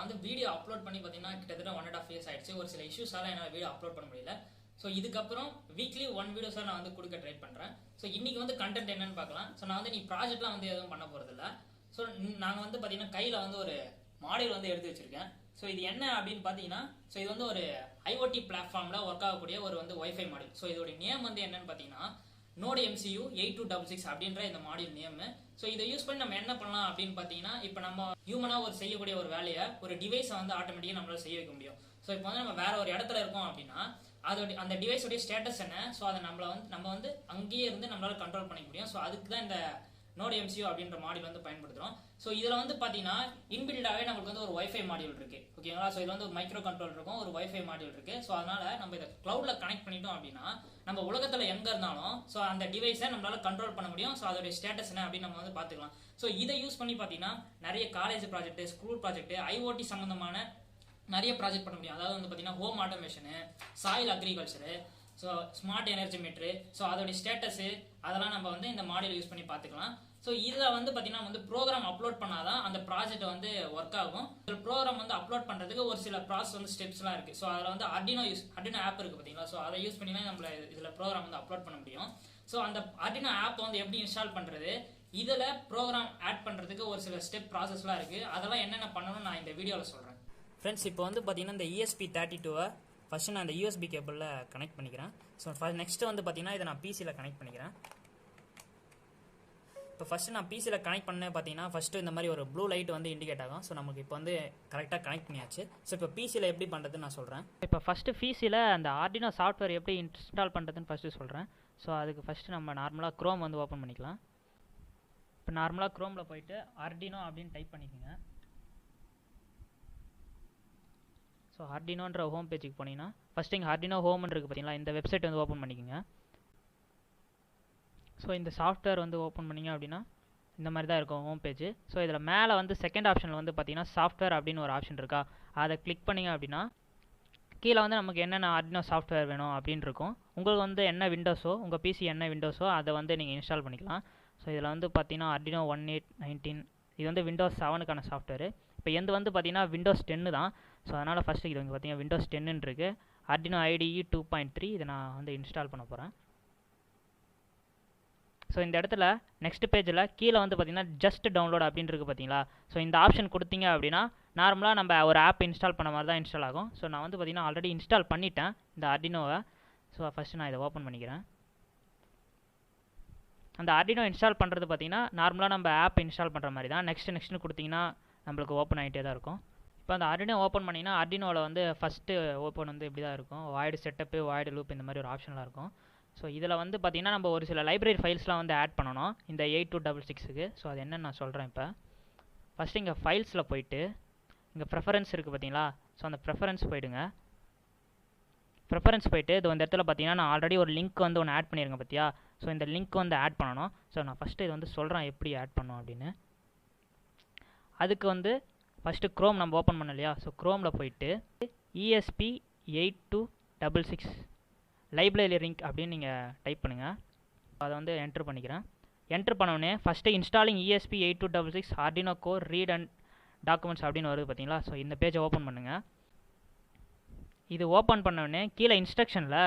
நான் வந்து video upload பண்ணி பார்த்தீங்கன்னா கிட்டத்தட்ட 1.5 years ஆயிடுச்சு. ஒரு சில இஷ்யூஸால என்னால் வீடியோ அப்லோட் பண்ண முடியல. ஸோ இதுக்கப்புறம் வீக்லி 1 வீடியோஸாக நான் வந்து கொடுக்க ட்ரை பண்ணுறேன். ஸோ இன்னைக்கு வந்து கண்டென்ட் என்னன்னு பார்க்கலாம். ஸோ நான் வந்து நீ ப்ராஜெக்ட்லாம் வந்து எதுவும் பண்ண போகிறதில்ல. ஸோ நாங்கள் வந்து பார்த்தீங்கன்னா கையில் வந்து ஒரு மாடியூல் வந்து எடுத்து வச்சிருக்கேன். ஸோ இது என்ன அப்படின்னு பார்த்தீங்கன்னா, ஸோ இது வந்து ஒரு ஐஓடி பிளாட்ஃபார்மில் ஒர்க் ஆகக்கூடிய ஒரு வந்து ஒய்ஃபை மாடியூல். ஸோ இதோட நேம் வந்து என்னன்னு பார்த்தீங்கன்னா Nodemcu 8266 அப்படின்ற இந்த மாடியூல் நேம். ஸோ இதை யூஸ் பண்ணி நம்ம என்ன பண்ணலாம் அப்படின்னு பார்த்தீங்கன்னா, இப்போ நம்ம ஹியூமனாக ஒரு செய்யக்கூடிய ஒரு வேலையை ஒரு டிவைஸை வந்து ஆட்டோமேட்டிக்காக நம்மளால செய்ய வைக்க முடியும். ஸோ இப்போ வந்து நம்ம வேற ஒரு இடத்துல இருக்கோம் அப்படின்னா அதோட அந்த டிவைஸோடைய ஸ்டேட்டஸ் என்ன, ஸோ அதை நம்ம வந்து அங்கேயே இருந்து நம்மளால கண்ட்ரோல் பண்ணிக்க முடியும். ஸோ அதுக்கு தான் இந்த Nodemcu அப்படின்ற மாடியூல் வந்து பயன்படுத்துறோம். ஸோ இதில் வந்து பார்த்தீங்கன்னா இன்பில்டாகவே நமக்கு வந்து ஒரு வைஃபை மாடியூல் இருக்கு. ஓகேங்களா? ஸோ இதில் வந்து ஒரு மைக்ரோ கண்ட்ரோல் இருக்கும், ஒரு வைஃபை மாடியூல் இருக்கு. ஸோ அதனால நம்ம இதை கிளவுட்ல கனெக்ட் பண்ணிட்டோம் அப்படின்னா நம்ம உலகத்தில் எங்கே இருந்தாலும் ஸோ அந்த டிவைஸை நம்மளால கண்ட்ரோல் பண்ண முடியும். ஸோ அதோடைய ஸ்டேட்டஸ் என்ன அப்படின்னு நம்ம வந்து பார்த்துக்கலாம். ஸோ இதை யூஸ் பண்ணி பார்த்தீங்கன்னா நிறைய college project, school project, IOT சம்பந்தமான நிறைய ப்ராஜெக்ட் பண்ண முடியும். அதாவது வந்து பார்த்தீங்கன்னா home automation, soil agriculture, so smart energy meter, so அதோடைய ஸ்டேட்டஸு அதெல்லாம் நம்ம வந்து இந்த மாடியூல் யூஸ் பண்ணி பார்த்துக்கலாம். ஸோ இதில் வந்து பார்த்தீங்கன்னா வந்து ப்ரோக்ராம் அப்லோட் பண்ணாதான் அந்த ப்ராஜெக்ட் வந்து ஒர்க் ஆகும். இதில் ப்ரோக்ராம் வந்து அப்லோட் பண்ணுறதுக்கு ஒரு சில ப்ராசஸ் வந்து ஸ்டெப்ஸ்லாம் இருக்குது. ஸோ அதில் வந்து Arduino ஆப் இருக்குது பார்த்தீங்களா? ஸோ அதை யூஸ் பண்ணி தான் நம்மள இதில் ப்ரோக்ராம் வந்து அப்லோட் பண்ண முடியும். ஸோ அந்த Arduino ஆப் வந்து எப்படி இன்ஸ்டால் பண்ணுறது, இதில் ப்ரோக்ராம் ஆட் பண்ணுறதுக்கு ஒரு சில ஸ்டெப் ப்ராசஸ்லாம் இருக்குது. அதெல்லாம் என்னென்ன பண்ணணும்னு நான் இந்த வீடியோவில் சொல்கிறேன். ஃப்ரெண்ட்ஸ், இப்போ வந்து பார்த்தீங்கன்னா இந்த ESP32 ஃபஸ்ட்டு நான் இந்த USB கேபிளில் கனெக்ட் பண்ணிக்கிறேன். ஸோ நெக்ஸ்ட்டு வந்து பார்த்தீங்கன்னா இதை நான் பிசியில் கனெக்ட் பண்ணிக்கிறேன். இப்போ ஃபஸ்ட்டு நான் பிசியில் கனெக்ட் பண்ணேன் பார்த்தீங்கன்னா ஃபஸ்ட்டு இந்த மாதிரி ஒரு ப்ளூ லைட் வந்து இண்டிகேட் ஆகும். ஸோ நமக்கு இப்போ வந்து கரெக்டாக கனெக்ட் பண்ணியாச்சு. ஸோ இப்போ பிசியில் எப்படி பண்ணுறதுன்னு நான் சொல்கிறேன். இப்போ ஃபஸ்ட்டு பிசியில் அந்த Arduino சாஃப்ட்வேர் எப்படி இன்ஸ்டால் பண்ணுறதுன்னு ஃபஸ்ட்டு சொல்கிறேன். ஸோ அதுக்கு ஃபஸ்ட்டு நம்ம நார்மலாக க்ரோம் வந்து ஓப்பன் பண்ணிக்கலாம். இப்போ நார்மலாக க்ரோமில் போயிட்டு Arduino அப்படின்னு டைப் பண்ணிக்கோங்க. ஸோ Arduinoன்ற ஹோம் பேஜுக்கு போனீங்கன்னா ஃபஸ்ட்டு இங்கே Arduino ஹோம்னு இருக்குது பார்த்தீங்களா? இந்த வெப்சைட் வந்து ஓப்பன் பண்ணிக்கோங்க. ஸோ இந்த சாஃப்ட்வேர் வந்து ஓப்பன் பண்ணிங்க அப்படின்னா இந்த மாதிரி தான் இருக்கும் ஹோம் பேஜ். ஸோ இதில் மேலே வந்து செகண்ட் ஆப்ஷனில் வந்து பார்த்தீங்கன்னா சாஃப்ட்வேர் அப்படின்னு ஒரு ஆப்ஷன் இருக்கா, அதை கிளிக் பண்ணிங்க அப்படின்னா கீழே வந்து நமக்கு என்னென்ன Arduino சாஃப்ட்வேர் வேணும் அப்படின்னு இருக்கும். உங்களுக்கு வந்து என்ன விண்டோஸோ, உங்கள் பிசி என்ன விண்டோஸோ அதை வந்து நீங்கள் இன்ஸ்டால் பண்ணிக்கலாம். ஸோ இதில் வந்து பார்த்தீங்கன்னா Arduino 1819 இது வந்து விண்டோஸ் 7க்கான சாஃப்ட்வேர். இப்போ எந்த வந்து பார்த்தீங்கன்னா விண்டோஸ் 10 தான். ஸோ அதனால் ஃபஸ்ட்டு இது வந்து பார்த்தீங்கன்னா விண்டோஸ் 10 இருக்குது. Arduino IDE 2.3 இதை நான் வந்து இன்ஸ்டால் பண்ண போகிறேன். ஸோ இந்த இடத்துல நெக்ஸ்ட் பேஜில் கீழே வந்து பார்த்தீங்கன்னா ஜஸ்ட் டவுன்லோட் அப்படின்னு இருக்குது பார்த்தீங்களா? ஸோ இந்த ஆப்ஷன் கொடுத்தீங்க அப்படின்னா நார்மலாக நம்ம ஒரு ஆப் இன்ஸ்டால் பண்ண மாதிரி தான் இன்ஸ்டால் ஆகும். ஸோ நான் வந்து பார்த்தீங்கன்னா ஆல்ரெடி இன்ஸ்டால் பண்ணிட்டேன் இந்த Arduinoவை. ஸோ ஃபஸ்ட்டு நான் இதை ஓப்பன் பண்ணிக்கிறேன். அந்த Arduino இன்ஸ்டால் பண்ணுறது பார்த்தீங்கன்னா நார்மலாக நம்ம ஆப் இன்ஸ்டால் பண்ணுற மாதிரி தான். நெக்ஸ்ட்டு கொடுத்தீங்கன்னா நம்மளுக்கு ஓப்பன் ஆகிட்டே தான் இருக்கும். இப்போ அந்த Arduino ஓப்பன் பண்ணிங்கன்னா Arduinoவில் வந்து ஃபஸ்ட்டு ஓப்பன் வந்து இப்படி தான் இருக்கும். வாய்டு செட்டப்பு, வாய்டு லூப் இந்த மாதிரி ஒரு ஆப்ஷன்லாம் இருக்கும். ஸோ இதில் வந்து பார்த்திங்கன்னா நம்ம ஒரு சில லைப்ரரி ஃபைல்ஸ்லாம் வந்து ஆட் பண்ணணும் இந்த 8266க்கு. ஸோ அது என்னென்னு நான் சொல்கிறேன். இப்போ ஃபஸ்ட்டு இங்கே ஃபைல்ஸில் போயிட்டு இங்கே ப்ரெஃபரன்ஸ் இருக்குது பார்த்தீங்களா? ஸோ அந்த ப்ரெஃபரன்ஸ் போய்டுங்க. ப்ரெஃபரன்ஸ் போய்ட்டு இது இந்த இடத்துல பார்த்தீங்கன்னா நான் ஆல்ரெடி ஒரு லிங்க் வந்து ஒன்று ஆட் பண்ணியிருக்கேன் பார்த்தியா? ஸோ இந்த லிங்க் வந்து ஆட் பண்ணணும். ஸோ நான் ஃபஸ்ட்டு இது வந்து சொல்கிறேன் எப்படி ஆட் பண்ணணும் அப்படின்னு. அதுக்கு வந்து ஃபஸ்ட்டு க்ரோம் நம்ம ஓப்பன் பண்ண இல்லையா? ஸோ க்ரோமில் போயிட்டு ESP8266 லைப்ரரி லிங்க் அப்படின்னு நீங்கள் டைப் பண்ணுங்கள். அதை வந்து என்ட்ரு பண்ணிக்கிறேன். என்ட்ரு பண்ணோடனே first installing ESP8266 Arduino core read and documents அப்படின்னு வருது பார்த்தீங்களா? ஸோ இந்த பேஜை ஓப்பன் பண்ணுங்கள். இது ஓப்பன் பண்ணோடனே கீழே இன்ஸ்ட்ரக்ஷனில்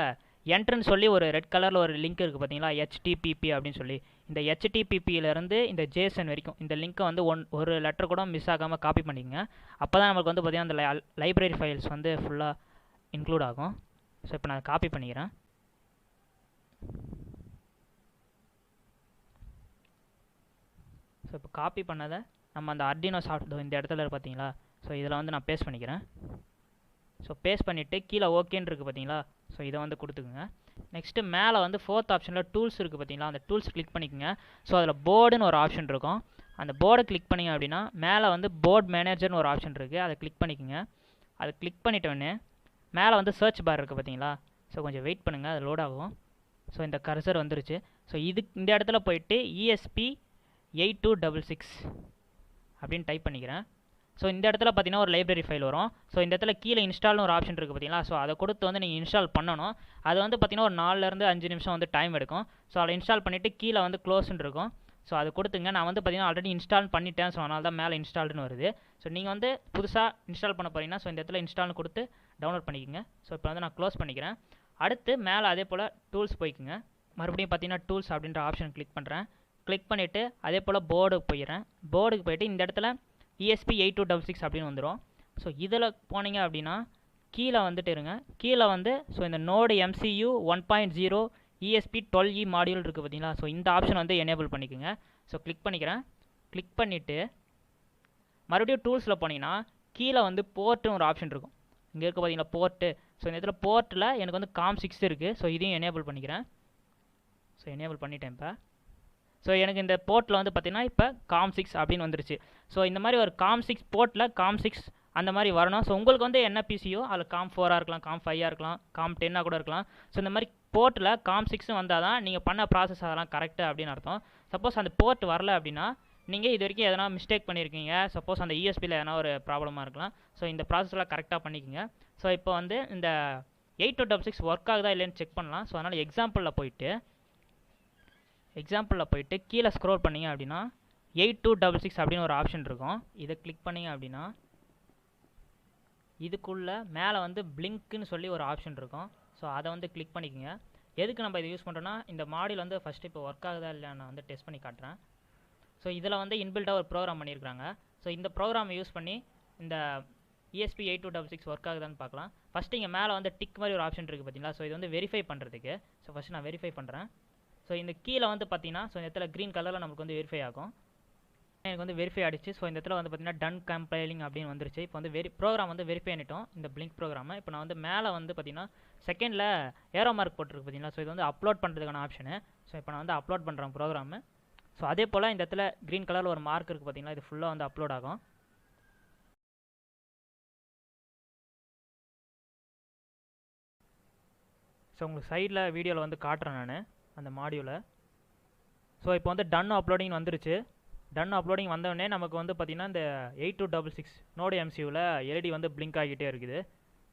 என்ட்ருன்னு சொல்லி ஒரு ரெட் கலரில் ஒரு லிங்க் இருக்குது பார்த்தீங்களா? HTTP அப்படின்னு சொல்லி. இந்த HTTPயிலேருந்து இந்த JSON வரைக்கும் இந்த லிங்க்கை வந்து ஒரு லெட்டர் கூட மிஸ் ஆகாமல் காப்பி பண்ணிக்கங்க. அப்போ தான் நமக்கு வந்து பார்த்திங்கன்னா அந்த லைப்ரரி ஃபைல்ஸ் வந்து ஃபுல்லாக இன்க்ளூட் ஆகும். ஸோ இப்போ நான் காப்பி பண்ணிக்கிறேன். ஸோ இப்போ காப்பி பண்ணதை நம்ம அந்த Arduino சாஃப்ட்வேர் இந்த இடத்துல பார்த்தீங்களா? ஸோ இதில் வந்து நான் பேஸ்ட் பண்ணிக்கிறேன். ஸோ பேஸ்ட் பண்ணிவிட்டு கீழே ஓகேன்னு இருக்குது பார்த்தீங்களா? ஸோ இதை வந்து கொடுத்துக்குங்க. நெக்ஸ்ட்டு மேலே வந்து 4th ஆப்ஷனில் டூல்ஸ் இருக்குது பார்த்தீங்களா? அந்த டூல்ஸ் கிளிக் பண்ணிக்கோங்க. ஸோ அதில் போர்டுன்னு ஒரு ஆப்ஷன் இருக்கும். அந்த போர்டை கிளிக் பண்ணிங்க அப்படின்னா மேலே வந்து போர்ட் மேனேஜர்னு ஒரு ஆப்ஷன் இருக்குது. அதை கிளிக் பண்ணிக்கோங்க. அதை கிளிக் பண்ணிட்டோன்னே மேலே வந்து சர்ச் பார் இருக்குது பார்த்தீங்களா? ஸோ கொஞ்சம் வெயிட் பண்ணுங்கள், அது லோட் ஆகும். ஸோ இந்த கர்சர் வந்துருச்சு. ஸோ இந்த இடத்துல போயிட்டு ESP8266 அப்படின்னு டைப் பண்ணிக்கிறேன். ஸோ இந்த இடத்துல பார்த்தீங்கன்னா ஒரு லைப்ரரி ஃபைல் வரும். ஸோ இந்த இடத்துல கீழே இன்ஸ்டால்னு ஒரு ஆப்ஷன் இருக்குது பார்த்தீங்களா? ஸோ அதை கொடுத்து வந்து நீங்கள் இன்ஸ்டால் பண்ணணும். அது வந்து பார்த்தீங்கன்னா ஒரு 4 to 5 நிமிஷம் வந்து டைம் எடுக்கும். ஸோ அதை இன்ஸ்டால் பண்ணிவிட்டு கீழே வந்து க்ளோஸ்ன்னு இருக்கும். ஸோ அது கொடுத்துங்க. நான் வந்து பார்த்தீங்கன்னா ஆல்ரெடி இன்ஸ்டால் பண்ணிட்டேன். ஸோ அதனால தான் மேலே இன்ஸ்டால்டுன்னு வருது. ஸோ நீங்கள் வந்து புதுசாக இன்ஸ்டால் பண்ண போகிறீங்கன்னா ஸோ இந்த இடத்துல இன்ஸ்டால்னு கொடுத்து டவுன்லோட் பண்ணிக்கோங்க. ஸோ இப்போ வந்து நான் க்ளோஸ் பண்ணிக்கிறேன். அடுத்து மேலே அதே போல் டூல்ஸ் போய்க்குங்க. மறுபடியும் பார்த்தீங்கன்னா டூல்ஸ் அப்படின்ற ஆப்ஷன் கிளிக் பண்ணுறேன். கிளிக் பண்ணிவிட்டு அதே போல் போர்டுக்கு போயிடுறேன். போர்டுக்கு போய்ட்டு இந்த இடத்துல ESP8266 அப்படின்னு வந்துடும். ஸோ இதில் போனீங்க அப்படின்னா கீழே வந்துட்டு இருங்க. கீழே வந்து ஸோ இந்த Nodemcu 1.0 ESP12E மாடியூல் இருக்குது பார்த்தீங்களா. ஸோ இந்த ஆப்ஷன் வந்து எனேபிள் பண்ணிக்கோங்க. ஸோ கிளிக் பண்ணிக்கிறேன். கிளிக் பண்ணிவிட்டு மறுபடியும் டூல்ஸில் போனீங்கன்னா கீழே வந்து போர்ட்டுன்னு ஒரு ஆப்ஷன் இருக்கும். இங்கே இருக்க பார்த்தீங்களா போர்ட்டு. ஸோ இந்த இடத்துல போர்ட்டில் எனக்கு வந்து COM6 இருக்குது. ஸோ இதையும் எனேபிள் பண்ணிக்கிறேன். ஸோ எனேபிள் பண்ணிட்டேன் இப்போ. ஸோ எனக்கு இந்த போர்ட்டில் வந்து பார்த்தீங்கன்னா இப்போ COM6 அப்படின்னு வந்துருச்சு. ஸோ இந்த மாதிரி ஒரு COM6 போர்ட்டில் COM6 அந்த மாதிரி வரணும். ஸோ உங்களுக்கு வந்து என்ன பிசியோ அதில் COM4 இருக்கலாம், COM5 இருக்கலாம், COM10 கூட இருக்கலாம். ஸோ இந்த மாதிரி போர்ட்டில் COM6 வந்தால் தான் நீங்கள் பண்ண ப்ராசஸ் அதெல்லாம் கரெக்டு அப்படின்னு அர்த்தம். சப்போஸ் அந்த போர்ட் வரல அப்படின்னா நீங்கள் இது வரைக்கும் எதனா மிஸ்டேக் பண்ணியிருக்கீங்க. சப்போஸ் அந்த ESPயில் எதனா ஒரு ப்ராப்ளமாக இருக்கலாம். ஸோ இந்த ப்ராசஸ்லாம் கரெக்டாக பண்ணிக்கோங்க. ஸோ இப்போ வந்து இந்த 8266 ஒர்க் ஆகுதா இல்லைன்னு செக் பண்ணலாம். ஸோ அதனால் எக்ஸாம்பிளில் போயிட்டு கீழே ஸ்க்ரோல் பண்ணிங்க அப்படின்னா 8266 அப்படின்னு ஒரு ஆப்ஷன் இருக்கும். இதை கிளிக் பண்ணிங்க அப்படின்னா இதுக்குள்ளே மேலே வந்து பிளிங்க்குன்னு சொல்லி ஒரு ஆப்ஷன் இருக்கும். ஸோ அதை வந்து கிளிக் பண்ணிக்கோங்க. எதுக்கு நம்ம இதை யூஸ் பண்ணுறோன்னா இந்த மாடியூல் வந்து ஃபஸ்ட்டு இப்போ ஒர்க் ஆகுதா இல்லையா நான் வந்து டெஸ்ட் பண்ணி காட்டுறேன். ஸோ இதில் வந்து இன்பில்ட்டாக ஒரு ப்ரோக்ராம் பண்ணியிருக்காங்க. ஸோ இந்த ப்ரோக்ராமை யூஸ் பண்ணி இந்த ESP8266 ஒர்க் ஆகுதான்னு பார்க்கலாம். ஃபஸ்ட்டு இங்கே மேலே வந்து டிக் மாதிரி ஒரு ஆப்ஷன் இருக்குது பார்த்தீங்களா. ஸோ இது வந்து வெரிஃபை பண்ணுறதுக்கு. ஸோ ஃபஸ்ட்டு நான் வெரிஃபை பண்ணுறேன். ஸோ இந்த கீழே வந்து பார்த்தீங்கன்னா ஸோ இந்த இடத்துல க்ரீன் கலரில் நமக்கு வந்து வெரிஃபை ஆகும். எனக்கு வந்து வெரிஃபை ஆகிடுச்சு. ஸோ இந்த இடத்துல வந்து பார்த்தீங்கன்னா டன் கம்பைலிங் அப்படின்னு வந்துருச்சு. இப்போ வந்து ப்ரோக்ராம் வந்து வெரிஃபை பண்ணிட்டோம் இந்த பிளிங்க் ப்ரோக்ராமை. இப்போ நான் வந்து மேலே வந்து பார்த்தீங்கன்னா செகண்டில் ஏரோ மார்க் போட்டிருக்கு பார்த்தீங்களா. ஸோ இது வந்து அப்லோட் பண்ணுறதுக்கான ஆப்ஷனு. ஸோ இப்போ நான் வந்து அப்லோட் பண்ணுறேன் ப்ரோக்ராமு. ஸோ அதே போல் இந்த இடத்துல க்ரீன் கலரில் ஒரு மார்க் இருக்குது பார்த்தீங்களா. இது ஃபுல்லாக வந்து அப்லோட் ஆகும். ஸோ உங்களுக்கு சைடில் வீடியோவில் வந்து காட்டுறேன் நான் அந்த மாடியூலை. ஸோ இப்போ வந்து டன் அப்லோடிங் வந்துருச்சு. டன் அப்லோடிங் வந்தோடனே நமக்கு வந்து பார்த்திங்கன்னா இந்த 8266 Nodemcuவில் LED வந்து பிளிங்க் ஆகிட்டே இருக்குது.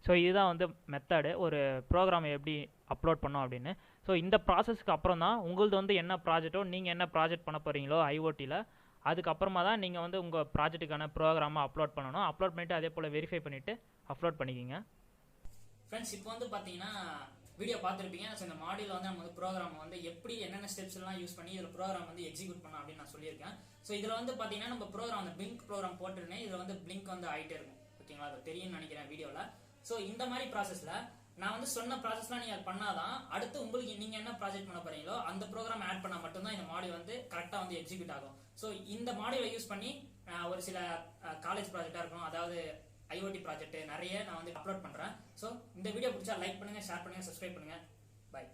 ஸோ இதுதான் வந்து மெத்தடு ஒரு ப்ரோக்ராமை எப்படி அப்லோட் பண்ணோம் அப்படின்னு. ஸோ இந்த ப்ராசஸ்க்கு அப்புறம் தான் உங்களது வந்து என்ன ப்ராஜெக்ட்டோ நீங்கள் என்ன ப்ராஜெக்ட் பண்ண போகிறீங்களோ IoTயில் அதுக்கப்புறமா தான் நீங்கள் வந்து உங்கள் ப்ராஜெக்ட்டுக்கான ப்ரோக்ராமை அப்லோட் பண்ணணும். அப்லோட் பண்ணிவிட்டு அதே போல் வெரிஃபை பண்ணிவிட்டு அப்லோட் பண்ணிக்கிங்க. ஃப்ரெண்ட்ஸ் இப்போ வந்து பார்த்தீங்கன்னா வீடியோ பார்த்துருப்பீங்க. ஸோ இந்த மாடியூல் வந்து நம்ம வந்து ப்ரோக்ராம் வந்து எப்படி என்னென்ன ஸ்டெப்ஸ் எல்லாம் யூஸ் பண்ணி இதில் ப்ரோக்ராம் வந்து எக்ஸிக்யூட் பண்ணலாம் அப்படின்னு நான் சொல்லியிருக்கேன். ஸோ இதில் வந்து பார்த்தீங்கன்னா நம்ம ப்ரோக்ராம் அந்த பிளிங்க் ப்ரோக்ராம் போட்டுருந்தேன். இதில் வந்து பிளிங்க் வந்து ஆகிட்டே இருக்கும். ஓகேங்களா, அது தெரியும்னு நினைக்கிறேன் வீடியோவில். ஸோ இந்த மாதிரி ப்ராசஸில் நான் வந்து சொன்ன ப்ராசஸ்லாம் நீங்கள் பண்ணாதான் அடுத்து உங்களுக்கு நீங்கள் என்ன ப்ராஜெக்ட் பண்ண போறீங்களோ அந்த ப்ரோக்ராம் ஆட் பண்ணால் மட்டும்தான் இந்த மாடியூல் வந்து கரெக்டாக வந்து எக்ஸிக்யூட் ஆகும். ஸோ இந்த மாடியூலை யூஸ் பண்ணி ஒரு சில காலேஜ் ப்ராஜெக்டாக இருக்கும், அதாவது IoT ப்ராஜெக்ட் நிறைய நான் வந்து அப்லோட் பண்ணுறேன். ஸோ இந்த வீடியோ பிடிச்சா லைக் பண்ணுங்கள், ஷேர் பண்ணுங்கள், சப்ஸ்கிரைப் பண்ணுங்கள். Bye.